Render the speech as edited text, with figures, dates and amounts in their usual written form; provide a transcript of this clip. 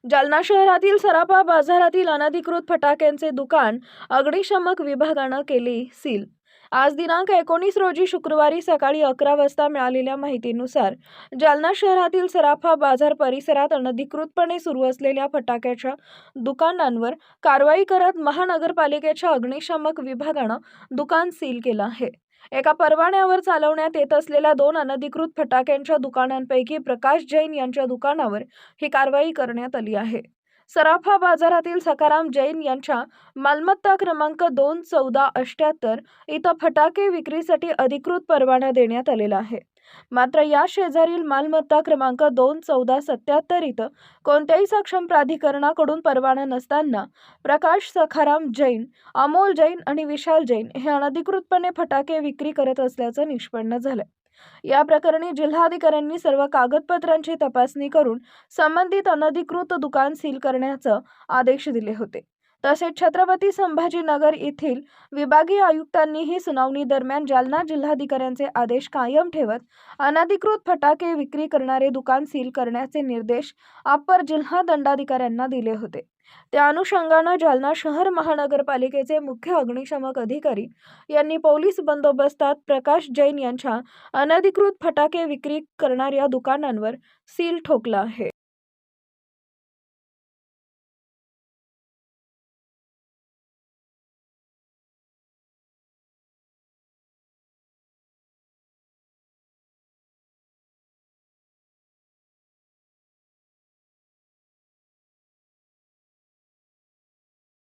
जालना शहरातील सराफा बाजारातील अनधिकृत फटाक्यांचे दुकान अग्निशमक विभागानं केले सील। आज दिनांक 19 रोजी शुक्रवारी सकाळी 11 वाजता मिळालेल्या माहितीनुसार जालना शहरातील सराफा बाजार परिसरात अनधिकृतपणे सुरू असलेल्या फटाक्याच्या दुकानांवर कारवाई करत महानगरपालिकेच्या अग्निशमक विभागानं दुकान सील केलं आहे। एका परवान्यावर चालवण्यात येत असलेल्या 2 अनधिकृत फटाक्यांच्या दुकानांपैकी प्रकाश जैन यांच्या दुकानावर ही कारवाई करण्यात आली आहे। सराफा बाजारातील सखाराम जैन यांच्या मालमत्ता क्रमांक 21478 इथं फटाके विक्रीसाठी अधिकृत परवाना देण्यात आलेला आहे। मात्र या शेजारील मालमत्ता क्रमांक 21477 इथं कोणत्याही सक्षम प्राधिकरणाकडून परवाना नसताना प्रकाश सखाराम जैन, अमोल जैन आणि विशाल जैन हे अनधिकृतपणे फटाके विक्री करत असल्याचं निष्पन्न झालं। या प्रकरणी जिल्हाधिकाऱ्यांनी सर्व कागदपत्रांची तपासणी करून संबंधित अनधिकृत दुकान सील करण्याचे आदेश दिले होते। तसेच छत्रपती संभाजीनगर येथील विभागीय आयुक्तांनीही सुनावणी दरम्यान जालना जिल्हाधिकाऱ्यांचे आदेश कायम ठेवत अनधिकृत फटाके विक्री करणारे दुकान सील करण्याचे निर्देश अप्पर जिल्हा दंडाधिकाऱ्यांना दिले होते। त्या अनुषंगाने जालना शहर महानगरपालिकेचे मुख्य अग्निशमक अधिकारी यांनी पोलीस बंदोबस्तात प्रकाश जैन यांच्या अनधिकृत फटाके विक्री करणाऱ्या दुकानांवर सील ठोकला आहे।